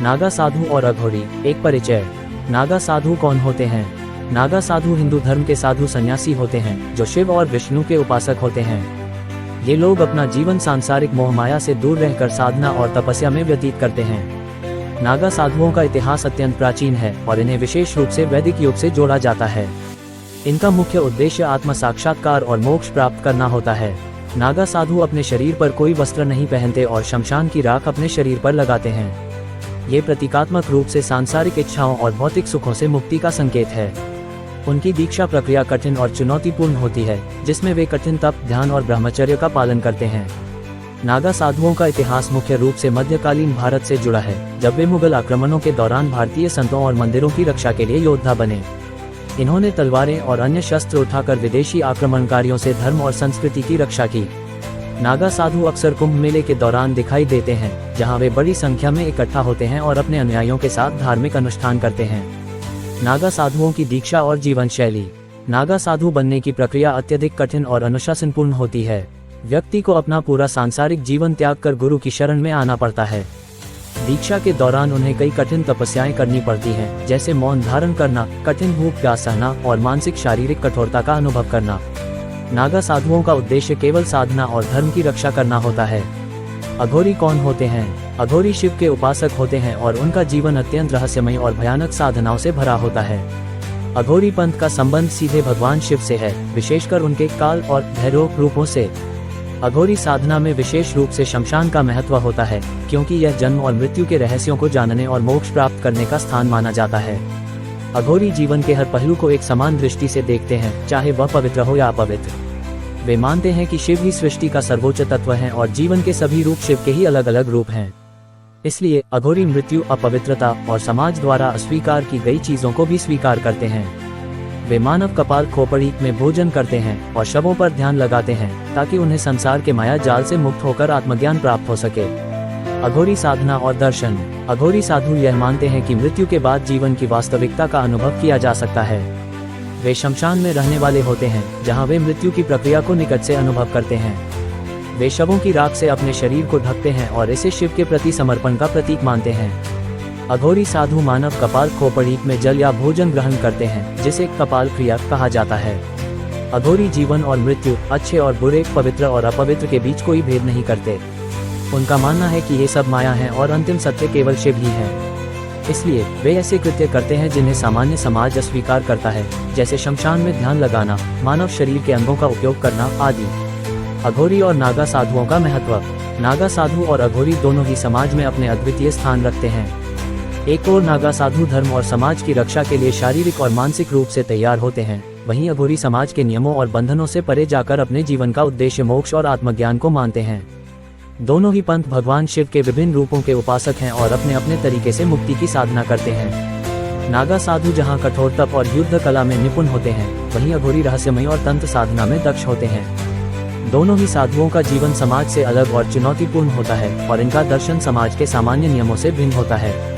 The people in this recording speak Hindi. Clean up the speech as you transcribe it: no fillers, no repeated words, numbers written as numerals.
नागा साधु और अघोरी, एक परिचय। नागा साधु कौन होते हैं? नागा साधु हिंदू धर्म के साधु सन्यासी होते हैं जो शिव और विष्णु के उपासक होते हैं। ये लोग अपना जीवन सांसारिक मोहमाया से दूर रहकर साधना और तपस्या में व्यतीत करते हैं। नागा साधुओं का इतिहास अत्यंत प्राचीन है और इन्हें विशेष रूप से वैदिक युग से जोड़ा जाता है। इनका मुख्य उद्देश्य आत्म साक्षात्कार और मोक्ष प्राप्त करना होता है। नागा साधु अपने शरीर पर कोई वस्त्र नहीं पहनते और शमशान की राख अपने शरीर पर लगाते हैं। ये प्रतीकात्मक रूप से सांसारिक इच्छाओं और भौतिक सुखों से मुक्ति का संकेत है। उनकी दीक्षा प्रक्रिया कठिन और चुनौतीपूर्ण होती है, जिसमें वे कठिन तप, ध्यान और ब्रह्मचर्य का पालन करते हैं। नागा साधुओं का इतिहास मुख्य रूप से मध्यकालीन भारत से जुड़ा है, जब वे मुगल आक्रमणों के दौरान भारतीय संतों और मंदिरों की रक्षा के लिए योद्धा बने। इन्होंने तलवारें और अन्य शस्त्र उठाकर विदेशी आक्रमणकारियों से धर्म और संस्कृति की रक्षा की। नागा साधु अक्सर कुंभ मेले के दौरान दिखाई देते हैं, जहां वे बड़ी संख्या में इकट्ठा होते हैं और अपने अनुयायियों के साथ धार्मिक अनुष्ठान करते हैं। नागा साधुओं की दीक्षा और जीवन शैली। नागा साधु बनने की प्रक्रिया अत्यधिक कठिन और अनुशासनपूर्ण होती है। व्यक्ति को अपना पूरा सांसारिक जीवन त्याग कर गुरु की शरण में आना पड़ता है। दीक्षा के दौरान उन्हें कई कठिन तपस्याएं करनी पड़ती हैं, जैसे मौन धारण करना, कठिन भूख प्यास सहना और मानसिक शारीरिक कठोरता का अनुभव करना। नागा साधुओं का उद्देश्य केवल साधना और धर्म की रक्षा करना होता है। अघोरी कौन होते हैं? अघोरी शिव के उपासक होते हैं और उनका जीवन अत्यंत रहस्यमय और भयानक साधनाओं से भरा होता है। अघोरी पंथ का संबंध सीधे भगवान शिव से है, विशेषकर उनके काल और भैरव रूपों से। अघोरी साधना में विशेष रूप से शमशान का महत्व होता है, क्योंकि यह जन्म और मृत्यु के रहस्यों को जानने और मोक्ष प्राप्त करने का स्थान माना जाता है। अघोरी जीवन के हर पहलू को एक समान दृष्टि से देखते हैं, चाहे वह पवित्र हो या अपवित्र। वे मानते हैं कि शिव ही सृष्टि का सर्वोच्च तत्व है और जीवन के सभी रूप शिव के ही अलग अलग रूप हैं। इसलिए अघोरी मृत्यु, अपवित्रता और समाज द्वारा अस्वीकार की गई चीजों को भी स्वीकार करते हैं। वे मानव कपाल खोपड़ी में भोजन करते हैं और शवों पर ध्यान लगाते हैं, ताकि उन्हें संसार के माया जाल से मुक्त होकर आत्मज्ञान प्राप्त हो सके। अघोरी साधना और दर्शन। अघोरी साधु यह मानते हैं कि मृत्यु के बाद जीवन की वास्तविकता का अनुभव किया जा सकता है। वे शमशान में रहने वाले होते हैं, जहां वे मृत्यु की प्रक्रिया को निकट से अनुभव करते हैं। वे शवों की राख से अपने शरीर को ढकते हैं और इसे शिव के प्रति समर्पण का प्रतीक मानते हैं। अघोरी साधु मानव कपाल खोपड़ी में जल या भोजन ग्रहण करते हैं, जिसे कपाल क्रिया कहा जाता है। अघोरी जीवन और मृत्यु, अच्छे और बुरे, पवित्र और अपवित्र के बीच कोई भेद नहीं करते। उनका मानना है कि ये सब माया है और अंतिम सत्य केवल शिव ही है। इसलिए वे ऐसे कृत्य करते हैं जिन्हें सामान्य समाज अस्वीकार करता है, जैसे शमशान में ध्यान लगाना, मानव शरीर के अंगों का उपयोग करना आदि। अघोरी और नागा साधुओं का महत्व। नागा साधु और अघोरी दोनों ही समाज में अपने अद्वितीय स्थान रखते हैं। एक और नागा साधु धर्म और समाज की रक्षा के लिए शारीरिक और मानसिक रूप से तैयार होते हैं, वहीं अघोरी समाज के नियमों और बंधनों से परे जाकर अपने जीवन का उद्देश्य मोक्ष और आत्मज्ञान को मानते हैं। दोनों ही पंथ भगवान शिव के विभिन्न रूपों के उपासक हैं और अपने अपने तरीके से मुक्ति की साधना करते हैं। नागा साधु जहां कठोर तप और युद्ध कला में निपुण होते हैं, वहीं अघोरी रहस्यमय और तंत्र साधना में दक्ष होते हैं। दोनों ही साधुओं का जीवन समाज से अलग और चुनौतीपूर्ण होता है और इनका दर्शन समाज के सामान्य नियमों से भिन्न होता है।